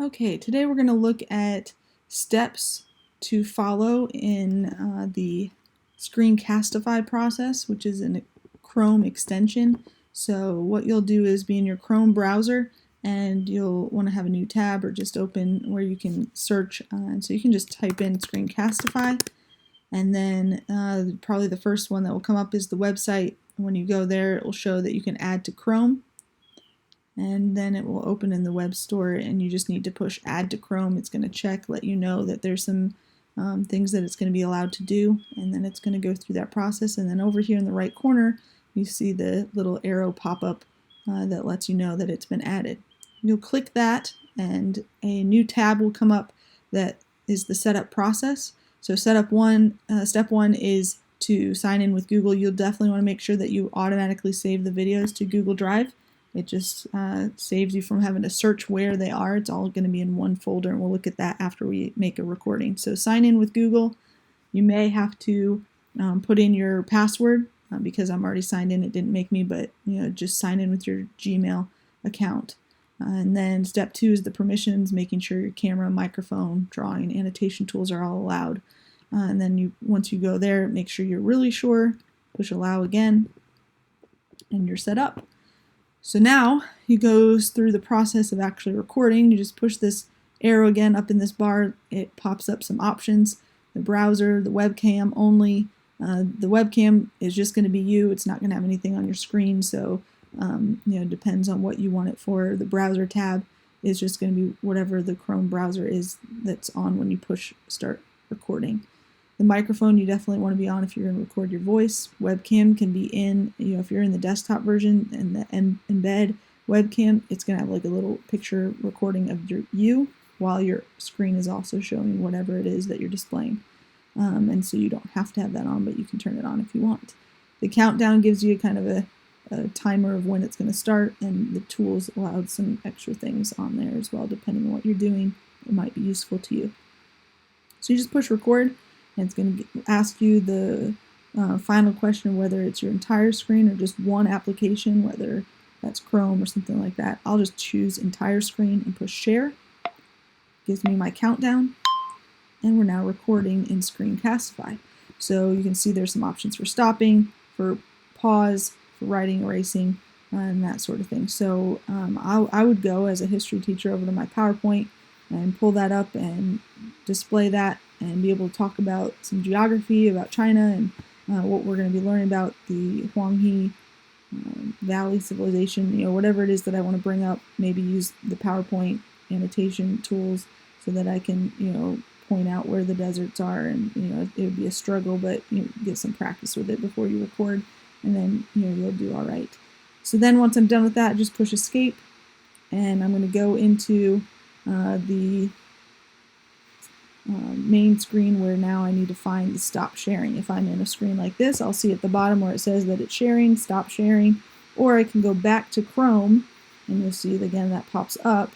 Okay, today we're going to look at steps to follow in the Screencastify process, which is a Chrome extension. So what you'll do is be in your Chrome browser and you'll want to have a new tab or just open where you can search. So you can just type in Screencastify, and then probably the first one that will come up is the website. When you go there, it will show that you can add to Chrome, and then it will open in the web store, and you just need to push add to Chrome. It's going to check, let you know that there's some things that it's going to be allowed to do, and then it's going to go through that process. And then over here in the right corner you see the little arrow pop up that lets you know that it's been added. You'll click that and a new tab will come up that is the setup process. So step one is to sign in with Google. You'll definitely want to make sure that you automatically save the videos to Google Drive. It just saves you from having to search where they are. It's all going to be in one folder, and we'll look at that after we make a recording. So sign in with Google. You may have to put in your password because I'm already signed in. It didn't make me, but just sign in with your Gmail account. And then step two is the permissions, making sure your camera, microphone, drawing, annotation tools are all allowed. And then once you go there, make sure you're really sure, push allow again, and you're set up. So now he goes through the process of actually recording. You just push this arrow again up in this bar. It pops up some options. The browser, the webcam only. The webcam is just going to be you. It's not going to have anything on your screen. So, depends on what you want it for. The browser tab is just going to be whatever the Chrome browser is that's on when you push start recording. The microphone you definitely want to be on if you're going to record your voice. Webcam can be in, if you're in the desktop version and the embed webcam, it's going to have like a little picture recording of you while your screen is also showing whatever it is that you're displaying. And so you don't have to have that on, but you can turn it on if you want. The countdown gives you kind of a timer of when it's going to start, and the tools allowed some extra things on there as well, depending on what you're doing. It might be useful to you. So you just push record. And it's going to ask you the final question, whether it's your entire screen or just one application, whether that's Chrome or something like that. I'll just choose entire screen and push share. Gives me my countdown, and we're now recording in Screencastify. So you can see there's some options for stopping, for pause, for writing, erasing, and that sort of thing. So I would go as a history teacher over to my PowerPoint and pull that up and display that and be able to talk about some geography about China and what we're going to be learning about the Huanghe Valley civilization, whatever it is that I want to bring up. Maybe use the PowerPoint annotation tools so that I can, point out where the deserts are, and it would be a struggle, but get some practice with it before you record, and then you'll do all right. So then once I'm done with that, just push escape, and I'm going to go into the main screen where now I need to find the stop sharing. If I'm in a screen like this, I'll see at the bottom where it says that it's sharing, stop sharing, or I can go back to Chrome and you'll see again that pops up.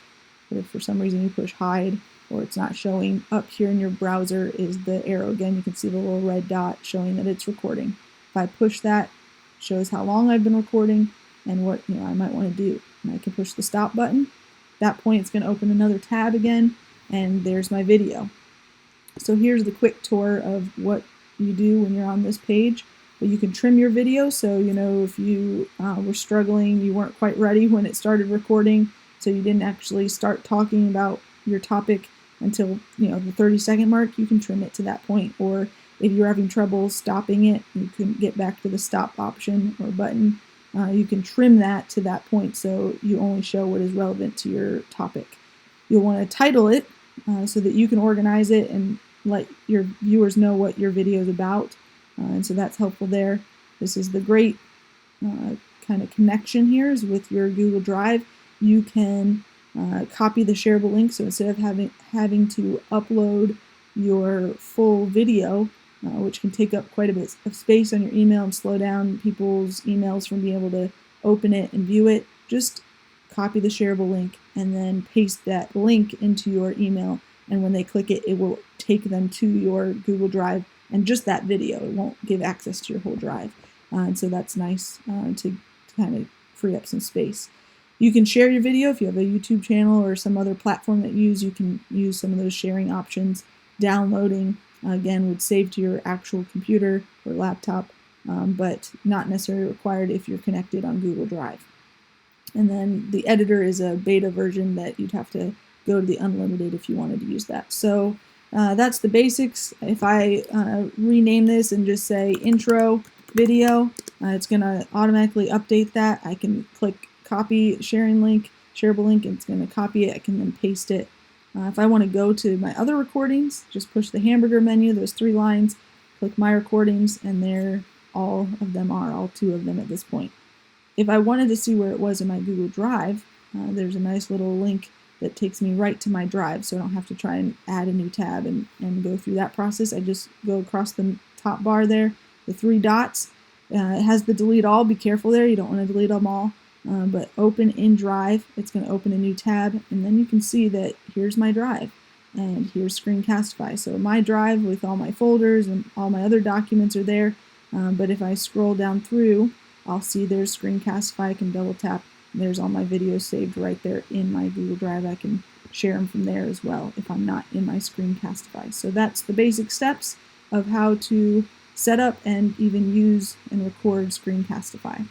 But if for some reason you push hide or it's not showing, up here in your browser is the arrow again. You can see the little red dot showing that it's recording. If I push that, it shows how long I've been recording and what I might want to do. And I can push the stop button. At that point it's going to open another tab again, and there's my video. So here's the quick tour of what you do when you're on this page. But you can trim your video, so if you were struggling, you weren't quite ready when it started recording, so you didn't actually start talking about your topic until the 30-second mark, you can trim it to that point. Or if you're having trouble stopping it, you can get back to the stop option or button. You can trim that to that point so you only show what is relevant to your topic. You'll want to title it so that you can organize it and let your viewers know what your video is about. And so that's helpful there. This is the great kind of connection here is with your Google Drive. You can copy the shareable link, so instead of having to upload your full video, which can take up quite a bit of space on your email and slow down people's emails from being able to open it and view it, just copy the shareable link and then paste that link into your email, and when they click it, it will take them to your Google Drive and just that video. It won't give access to your whole drive, and so that's nice to kind of free up some space. You can share your video if you have a YouTube channel or some other platform that you can use some of those sharing options. Downloading, again, would save to your actual computer or laptop, but not necessarily required if you're connected on Google Drive. And then the editor is a beta version that you'd have to go to the unlimited if you wanted to use that. So that's the basics. If I rename this and just say intro video, it's going to automatically update that. I can click copy sharing link, shareable link, and it's going to copy it. I can then paste it. If I want to go to my other recordings, just push the hamburger menu, those 3 lines, click my recordings, and there all of them are, all 2 of them at this point. If I wanted to see where it was in my Google Drive, there's a nice little link that takes me right to my drive, so I don't have to try and add a new tab and go through that process. I just go across the top bar there, the 3 dots. It has the delete all. Be careful there. You don't want to delete them all. But open in Drive. It's going to open a new tab, and then you can see that here's my drive, and here's Screencastify. So my drive with all my folders and all my other documents are there. But if I scroll down through, I'll see there's Screencastify. I can double tap. There's all my videos saved right there in my Google Drive. I can share them from there as well if I'm not in my Screencastify. So that's the basic steps of how to set up and even use and record Screencastify.